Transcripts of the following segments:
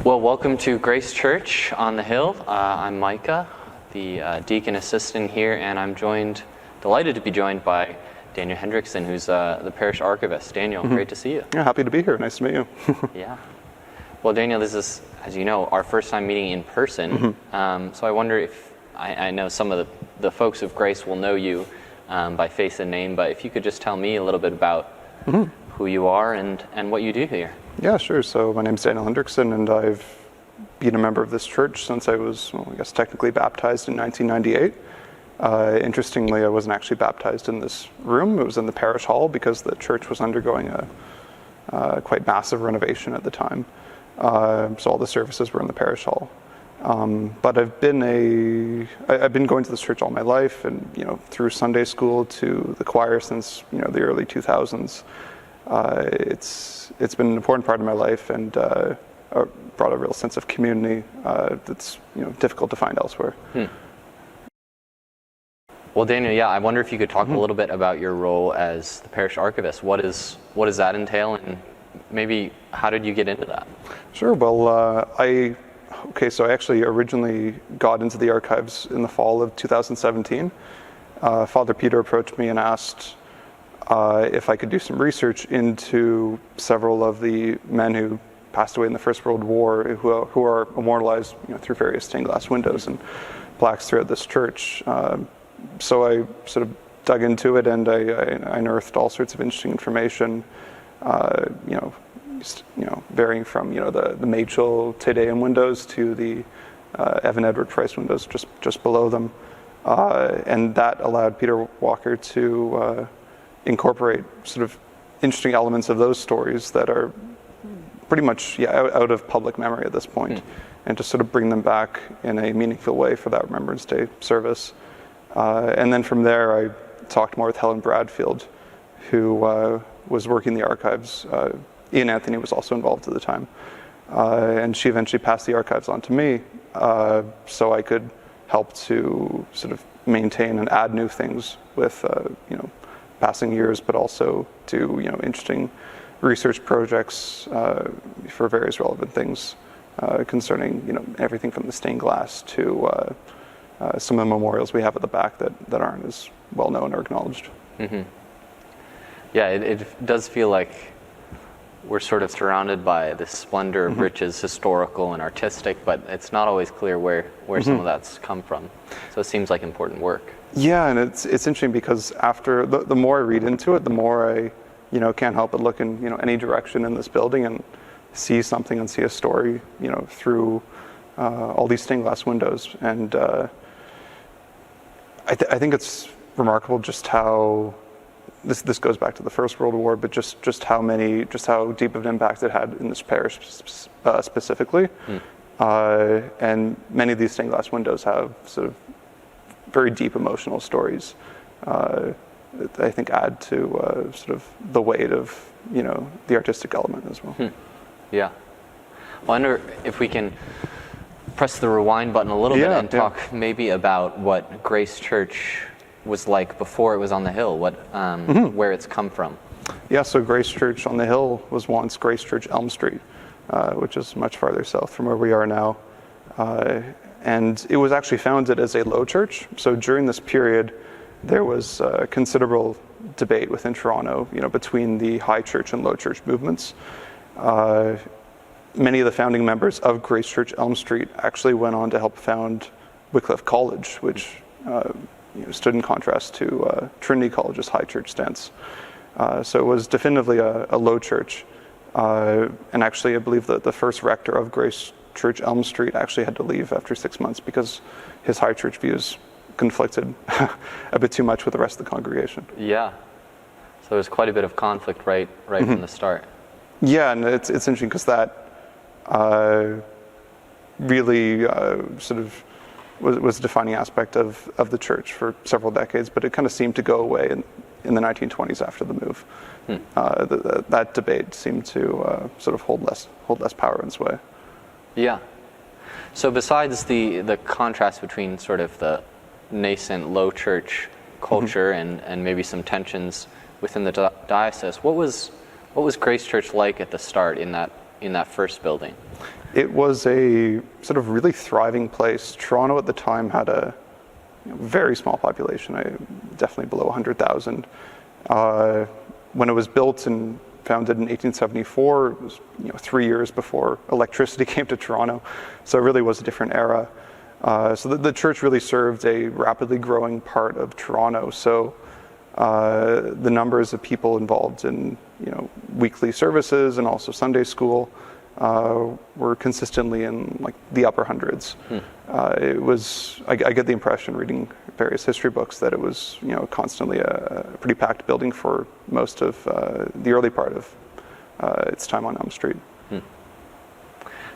Well, welcome to Grace Church on the Hill. I'm Micah, the deacon assistant here, and I'm delighted to be joined by Daniel Hendrickson, who's the parish archivist. Daniel, great to see you. Yeah, happy to be here. Nice to meet you. Yeah. Well, Daniel, this is, as you know, our first time meeting in person. So I wonder if, I know some of the folks of Grace will know you by face and name, but if you could just tell me a little bit about who you are and what you do here. Yeah, sure. So my name's Daniel Hendrickson, and I've been a member of this church since I was, I guess, technically baptized in 1998. Interestingly, I wasn't actually baptized in this room. It was in the parish hall because the church was undergoing a quite massive renovation at the time. So all the services were in the parish hall. But I've been going to this church all my life, and through Sunday school to the choir since the early 2000s. It's been an important part of my life, and brought a real sense of community that's difficult to find elsewhere. Well, Daniel, I wonder if you could talk a little bit about your role as the parish archivist. What does that entail, and maybe how did you get into that? Sure. Well, so I actually originally got into the archives in the fall of 2017. Father Peter approached me and asked if I could do some research into several of the men who passed away in the First World War, who are immortalized through various stained glass windows and plaques throughout this church. So I sort of dug into it, and I unearthed all sorts of interesting information. Varying from the Machel Te Deum windows to the Evan Edward Price windows just below them, and that allowed Peter Walker to incorporate sort of interesting elements of those stories that are pretty much out of public memory at this point, and to sort of bring them back in a meaningful way for that Remembrance Day service. And then from there, I talked more with Helen Bradfield, who was working the archives. Ian Anthony was also involved at the time, and she eventually passed the archives on to me, so I could help to sort of maintain and add new things with passing years, but also do interesting research projects for various relevant things concerning everything from the stained glass to some of the memorials we have at the back that aren't as well known or acknowledged. Yeah, it does feel like we're sort of surrounded by this splendor of riches, historical and artistic, but it's not always clear where some of that's come from. So it seems like important work. Yeah, and it's interesting because after the more I read into it, the more I can't help but look in any direction in this building and see something and see a story through all these stained glass windows. And I think it's remarkable just how this goes back to the First World War, but just how deep of an impact it had in this parish specifically. And many of these stained glass windows have sort of very deep emotional stories that I think add to sort of the weight of the artistic element as well. Yeah. Well, I wonder if we can press the rewind button a little bit and talk maybe about what Grace Church was like before it was on the hill, where it's come from. Yeah, so Grace Church on the Hill was once Grace Church Elm Street, which is much farther south from where we are now. And it was actually founded as a low church. So during this period, there was considerable debate within Toronto, between the high church and low church movements. Many of the founding members of Grace Church Elm Street actually went on to help found Wycliffe College, which stood in contrast to Trinity College's high church stance. So it was definitively a low church. And actually, I believe that the first rector of Grace Church Elm Street actually had to leave after 6 months because his high church views conflicted a bit too much with the rest of the congregation. Yeah. So there's quite a bit of conflict right from the start. Yeah, and it's interesting because that really sort of was a defining aspect of the church for several decades, but it kind of seemed to go away in the 1920s after the move. That debate seemed to sort of hold less power in its way. Yeah. So besides the contrast between sort of the nascent low church culture and maybe some tensions within the diocese, what was Grace Church like at the start in that first building? It was a sort of really thriving place. Toronto at the time had a very small population, definitely below 100,000. When it was built and founded in 1874, it was 3 years before electricity came to Toronto, so it really was a different era. So the church really served a rapidly growing part of Toronto. So the numbers of people involved in weekly services and also Sunday school were consistently in like the upper hundreds. It was I get the impression reading various history books that it was constantly a pretty packed building for most of the early part of its time on Elm Street.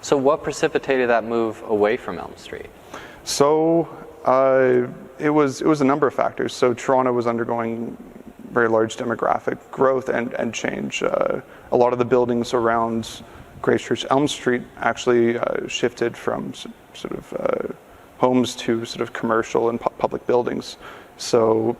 So what precipitated that move away from Elm Street? So it was a number of factors. So Toronto was undergoing very large demographic growth and change. A lot of the buildings around Grace Church Elm Street actually shifted from sort of homes to sort of commercial and public buildings. So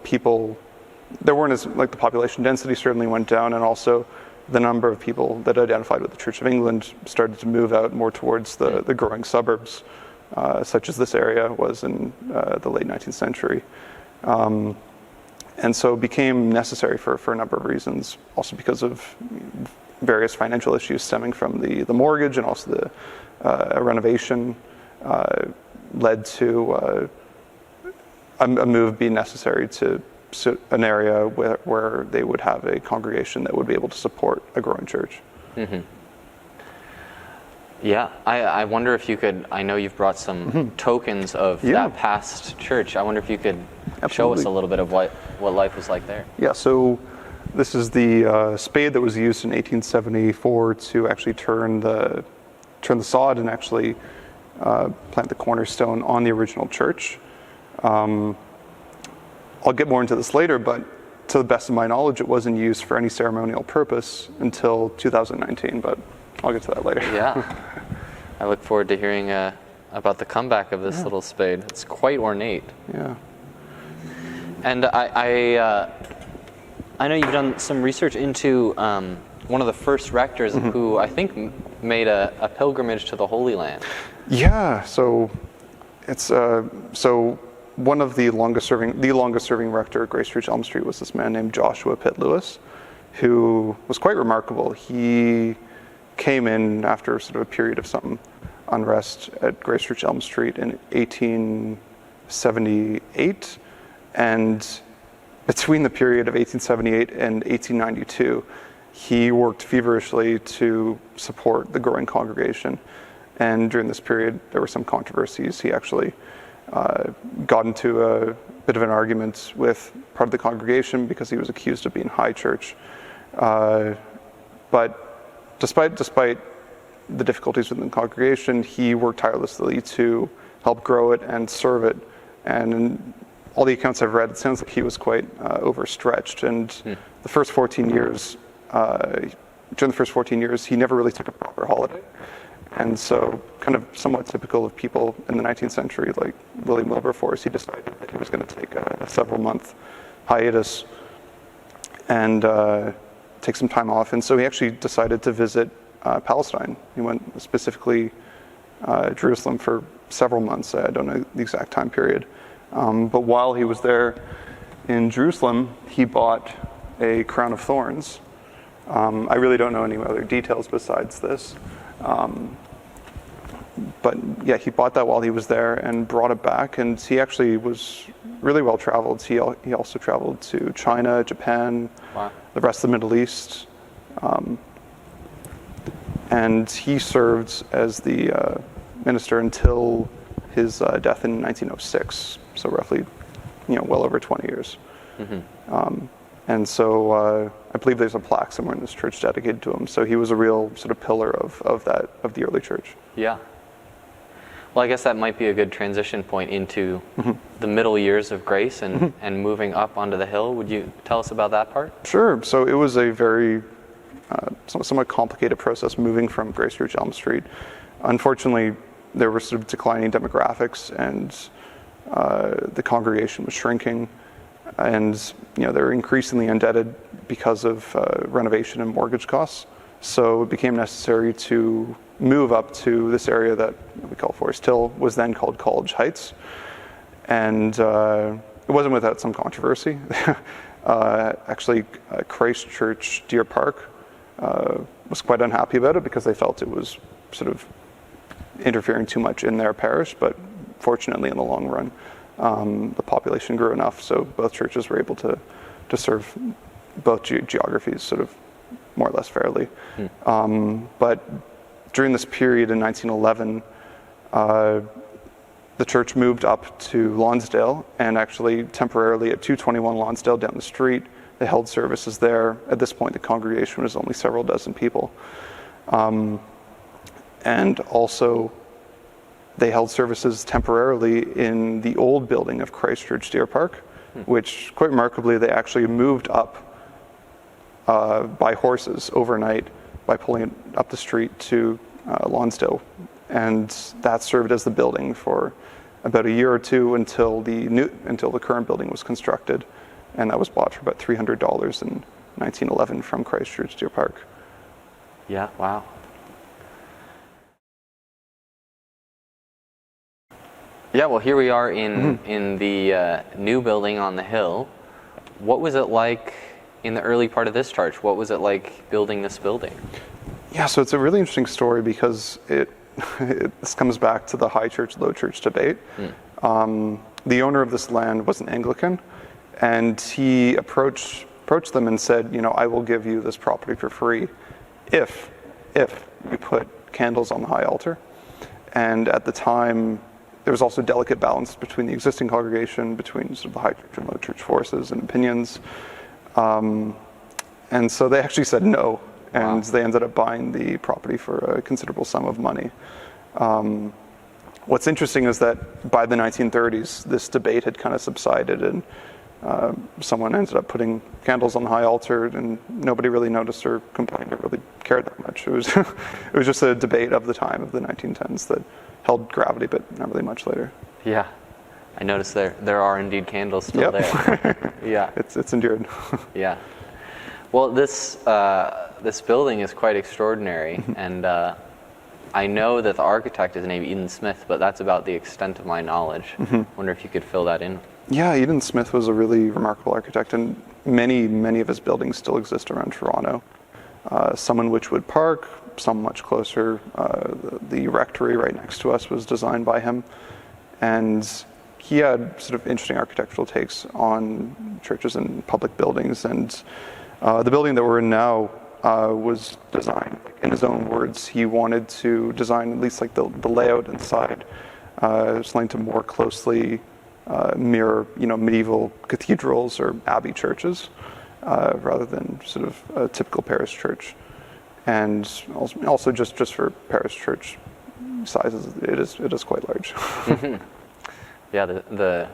there weren't as, like, the population density certainly went down, and also the number of people that identified with the Church of England started to move out more towards the growing suburbs, such as this area was in the late 19th century. And so it became necessary for a number of reasons, also because of various financial issues stemming from the mortgage, and also the renovation led to a move being necessary to an area where they would have a congregation that would be able to support a growing church. Mm-hmm. Yeah, I wonder if you could, I know you've brought some tokens of that past church. I wonder if you could show us a little bit of what life was like there. Yeah, so this is the spade that was used in 1874 to actually turn the sod and actually plant the cornerstone on the original church. I'll get more into this later, but to the best of my knowledge, it wasn't used for any ceremonial purpose until 2019, but I'll get to that later. Yeah. I look forward to hearing about the comeback of this little spade. It's quite ornate. Yeah. And I know you've done some research into one of the first rectors who I think made a pilgrimage to the Holy Land. Yeah, so it's one of the longest serving rector at Grace Church Elm Street was this man named Joshua Pitt Lewis, who was quite remarkable. He came in after sort of a period of some unrest at Grace Church Elm Street in 1878, and between the period of 1878 and 1892, he worked feverishly to support the growing congregation. And during this period, there were some controversies. He actually got into a bit of an argument with part of the congregation because he was accused of being high church. But despite the difficulties within the congregation, he worked tirelessly to help grow it and serve it. And in all the accounts I've read, it sounds like he was quite overstretched. And the first 14 years, during the first 14 years, he never really took a proper holiday. And so, kind of somewhat typical of people in the 19th century, like William Wilberforce, he decided that he was going to take a several-month hiatus and take some time off. And so he actually decided to visit Palestine. He went specifically Jerusalem for several months. I don't know the exact time period. But while he was there in Jerusalem, he bought a crown of thorns. I really don't know any other details besides this. But yeah, he bought that while he was there and brought it back, and he actually was really well traveled. He also traveled to China, Japan, the rest of the Middle East, and he served as the minister until his death in 1906, so roughly, well over 20 years. And so I believe there's a plaque somewhere in this church dedicated to him. So he was a real sort of pillar of the early church. Yeah. Well, I guess that might be a good transition point into the middle years of Grace and moving up onto the hill. Would you tell us about that part? Sure. So it was a very somewhat complicated process moving from Grace Church Elm Street. Unfortunately, there were sort of declining demographics, and the congregation was shrinking, and they were increasingly indebted because of renovation and mortgage costs. So it became necessary to move up to this area that we call Forest Hill, was then called College Heights. And it wasn't without some controversy. Actually, Christ Church, Deer Park, was quite unhappy about it because they felt it was sort of interfering too much in their parish, but fortunately in the long run, the population grew enough so both churches were able to serve both geographies sort of more or less fairly. But during this period in 1911, the church moved up to Lonsdale, and actually temporarily at 221 Lonsdale down the street, they held services there. At this point, the congregation was only several dozen people. And also, they held services temporarily in the old building of Christ Church Deer Park, which, quite remarkably, they actually moved up by horses overnight by pulling it up the street to Lonsdale. And that served as the building for about a year or two until the current building was constructed, and that was bought for about $300 in 1911 from Christ Church Deer Park. Yeah, wow. Yeah, well, here we are in the new building on the hill. What was it like in the early part of this church? What was it like building this building? Yeah, so it's a really interesting story because this comes back to the high church, low church debate. The owner of this land was an Anglican, and he approached them and said, I will give you this property for free if you put candles on the high altar. And at the time, there was also delicate balance between the existing congregation, between sort of the high church and low church forces and opinions. And so they actually said no, and They ended up buying the property for a considerable sum of money. What's interesting is that by the 1930s, this debate had kind of subsided, and someone ended up putting candles on the high altar, and nobody really noticed or complained or really cared that much. It was it was just a debate of the time of the 1910s that held gravity, but not really much later. Yeah, I noticed there are indeed candles still there. Yeah, it's endured. Yeah. Well, this building is quite extraordinary, and I know that the architect is named Eden Smith, but that's about the extent of my knowledge. Wonder if you could fill that in. Yeah, Eden Smith was a really remarkable architect, and many of his buildings still exist around Toronto. Some in Witchwood Park, some much closer. The rectory right next to us was designed by him, and he had sort of interesting architectural takes on churches and public buildings. And the building that we're in now was designed, in his own words, he wanted to design at least like the layout inside, something to more closely mirror, medieval cathedrals or abbey churches, rather than sort of a typical parish church. And also just for parish church sizes, it is quite large. Yeah, the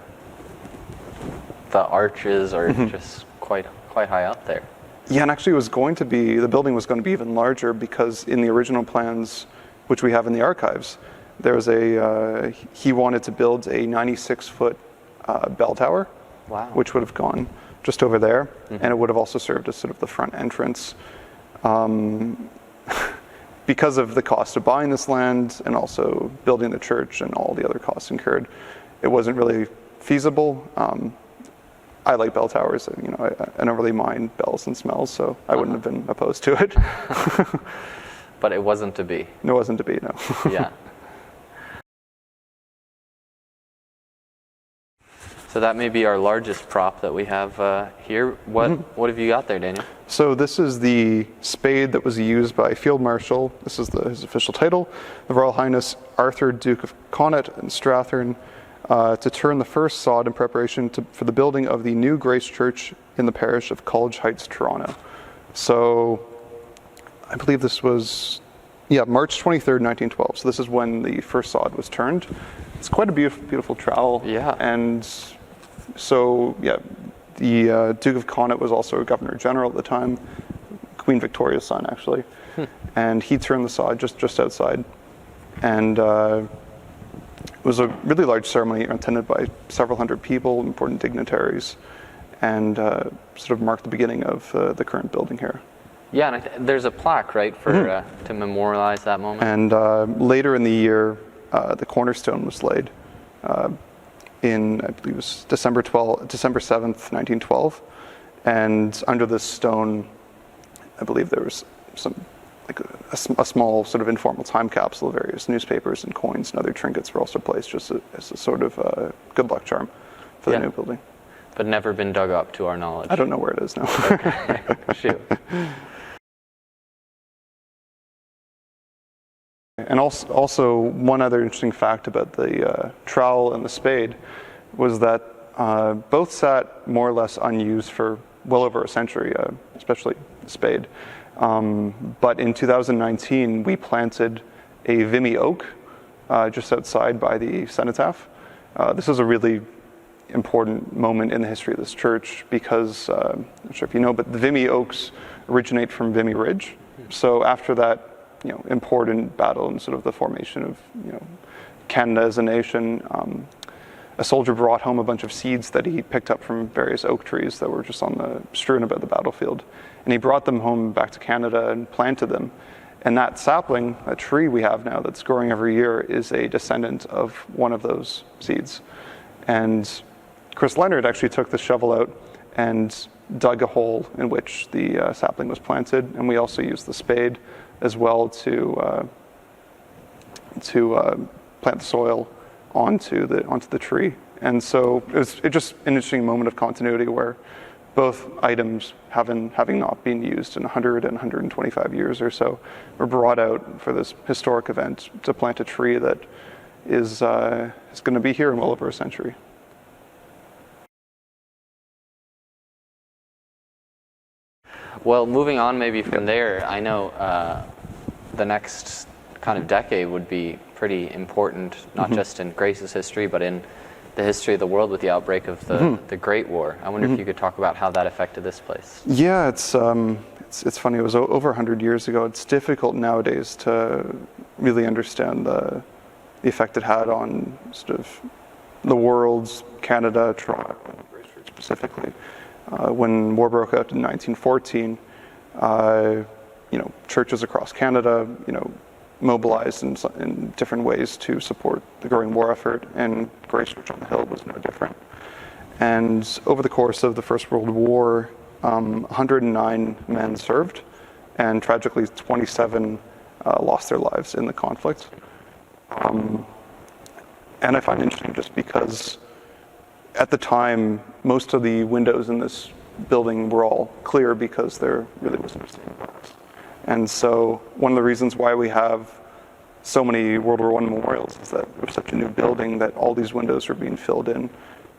arches are just quite high up there. Yeah, and actually the building was going to be even larger, because in the original plans, which we have in the archives, there's he wanted to build a 96-foot bell tower, which would have gone just over there, and it would have also served as sort of the front entrance. Because of the cost of buying this land and also building the church and all the other costs incurred, it wasn't really feasible. I like bell towers. I don't really mind bells and smells, so I wouldn't have been opposed to it. But it wasn't to be. It wasn't to be, no. Yeah. So that may be our largest prop that we have here. What have you got there, Daniel? So this is the spade that was used by Field Marshal. This is his official title, the Royal Highness Arthur, Duke of Connaught and Strathearn, to turn the first sod in preparation for the building of the new Grace Church in the parish of College Heights, Toronto. So I believe this was, March 23rd, 1912. So this is when the first sod was turned. It's quite a beautiful trowel. Yeah. And so, the Duke of Connaught was also a Governor General at the time, Queen Victoria's son, actually. And he turned the sod just outside. And it was a really large ceremony attended by several hundred people, important dignitaries, and sort of marked the beginning of the current building here. Yeah, and there's a plaque, right, for to memorialize that moment. And later in the year, the cornerstone was laid in, I believe it was December 7th, 1912. And under this stone, I believe there was some, like a small sort of informal time capsule of various newspapers and coins and other trinkets were also placed just as a sort of good luck charm for the new building. But never been dug up to our knowledge. I don't know where it is now. Okay. Shoot. And also one other interesting fact about the trowel and the spade was that both sat more or less unused for well over a century, especially the spade. But in 2019, we planted a Vimy Oak just outside by the cenotaph. This is a really important moment in the history of this church because, I'm not sure if you know, but the Vimy Oaks originate from Vimy Ridge. So after that, important battle and sort of the formation of, Canada as a nation, a soldier brought home a bunch of seeds that he picked up from various oak trees that were just strewn about the battlefield. And he brought them home back to Canada and planted them. And that sapling, that tree we have now that's growing every year, is a descendant of one of those seeds. And Chris Leonard actually took the shovel out and dug a hole in which the sapling was planted. And we also used the spade as well to plant the soil onto the tree. And so it's just an interesting moment of continuity where both items, having not been used in 100 and 125 years or so, were brought out for this historic event to plant a tree that is going to be here in well over a century. Well, moving on maybe from there, I know the next kind of decade would be pretty important, not just in Grace's history, but in the history of the world with the outbreak of the Great War. I wonder if you could talk about how that affected this place. Yeah, it's funny. It was over 100 years ago. It's difficult nowadays to really understand the effect it had on sort of the world's Canada, Toronto, and Grace Church specifically. When war broke out in 1914, churches across Canada, mobilized in different ways to support the growing war effort, and Grace Church on the Hill was no different. And over the course of the First World War, 109 men served, and tragically 27 lost their lives in the conflict. And I find it interesting just because at the time, most of the windows in this building were all clear because there really wasn't a stained glass. And so one of the reasons why we have so many World War I memorials is that it was such a new building that all these windows were being filled in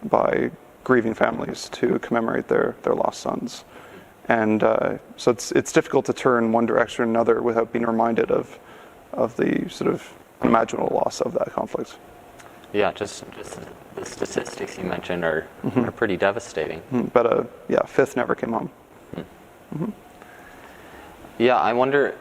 by grieving families to commemorate their lost sons. And so it's difficult to turn one direction or another without being reminded of the sort of unimaginable loss of that conflict. Yeah, just the statistics you mentioned are pretty devastating. But a fifth never came home. Yeah, I wonder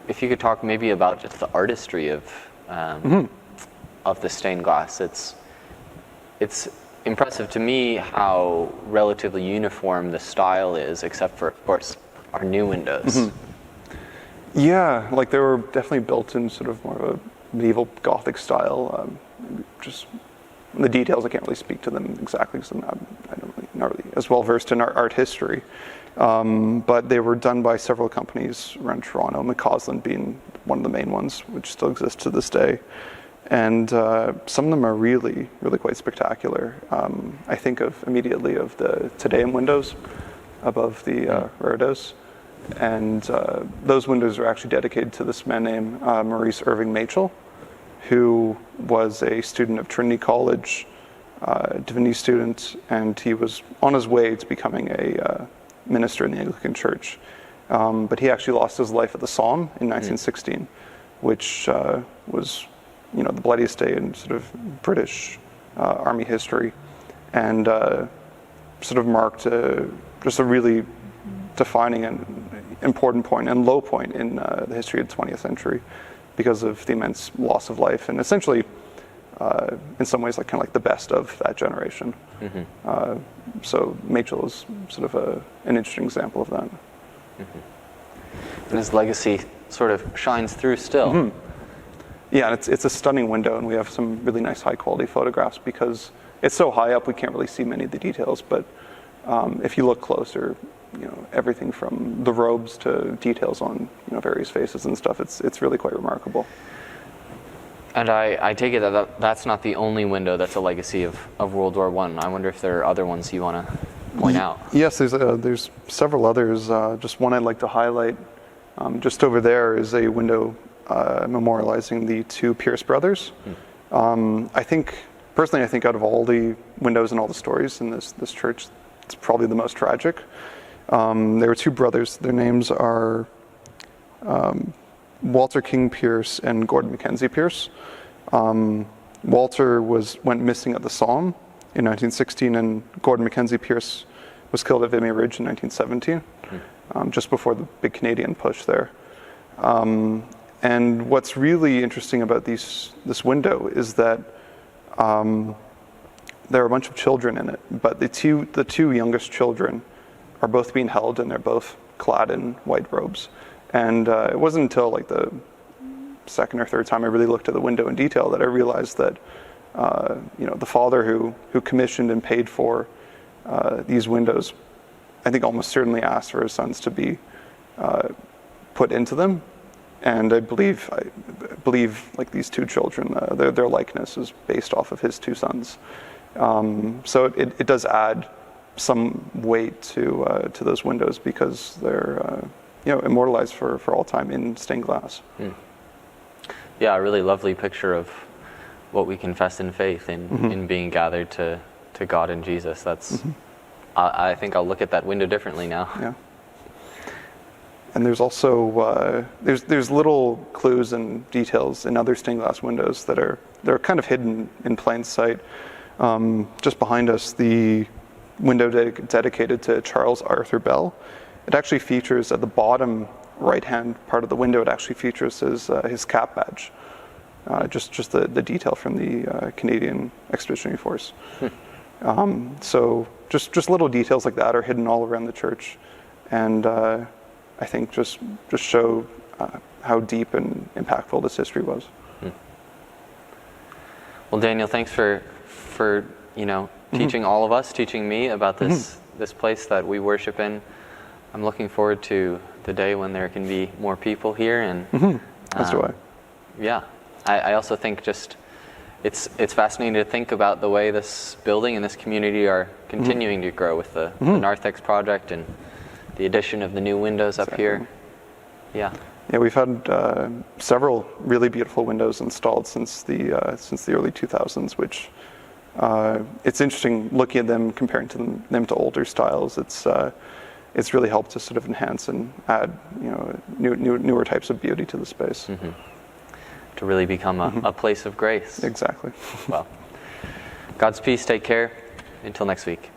if you could talk maybe about just the artistry of the stained glass. It's impressive to me how relatively uniform the style is, except for, of course, our new windows. Yeah, like they were definitely built in sort of more of a medieval Gothic style. Just the details, I can't really speak to them exactly because I'm not really as well versed in art history. But they were done by several companies around Toronto, McCausland being one of the main ones, which still exists to this day. And some of them are really, really quite spectacular. I think immediately of the Tedeum windows above the Reredos. And those windows are actually dedicated to this man named Maurice Irving Machel, who was a student of Trinity College, divinity student, and he was on his way to becoming a minister in the Anglican Church. But he actually lost his life at the Somme in 1916, which was, the bloodiest day in sort of British Army history, and sort of marked just a really defining and important point and low point in the history of the 20th century because of the immense loss of life, and essentially in some ways like the best of that generation. So Machel is sort of an interesting example of that. And his legacy sort of shines through still. Yeah, and it's a stunning window, and we have some really nice high quality photographs because it's so high up we can't really see many of the details, but if you look closer, everything from the robes to details on various faces and stuff, it's really quite remarkable. And I take it that that's not the only window that's a legacy of World War I. I wonder if there are other ones you want to point out. Yes, there's several others. Just one I'd like to highlight. Just over there is a window memorializing the two Pierce brothers. I think out of all the windows and all the stories in this church, it's probably the most tragic. There were two brothers. Their names are Walter King Pierce and Gordon Mackenzie Pierce. Walter went missing at the Somme in 1916, and Gordon Mackenzie Pierce was killed at Vimy Ridge in 1917, just before the big Canadian push there. And what's really interesting about this window is that there are a bunch of children in it, but the two youngest children are both being held, and they're both clad in white robes. And it wasn't until like the second or third time I really looked at the window in detail that I realized that the father who commissioned and paid for these windows, I think almost certainly asked for his sons to be put into them. And I believe like these two children, their likeness is based off of his two sons. So it does add some weight to those windows because they're immortalized for all time in stained glass. Yeah, a really lovely picture of what we confess in faith in being gathered to God and Jesus. That's I think I'll look at that window differently now. Yeah. And there's also there's little clues and details in other stained glass windows they're kind of hidden in plain sight. Just behind us, the window dedicated to Charles Arthur Bell. It actually features at the bottom right-hand part of the window. It actually features his cap badge. Just the detail from the Canadian Expeditionary Force. So just little details like that are hidden all around the church, and I think just show how deep and impactful this history was. Well, Daniel, thanks for teaching all of us, teaching me about this place that we worship in. I'm looking forward to the day when there can be more people here, and as do I. Yeah, I also think it's fascinating to think about the way this building and this community are continuing to grow with the Narthex project and the addition of the new windows up here. Yeah, we've had several really beautiful windows installed since the early 2000s, which it's interesting looking at them, comparing them to older styles. It's really helped to sort of enhance and add newer types of beauty to the space. To really become a place of grace. Exactly. Well, God's peace. Take care. Until next week.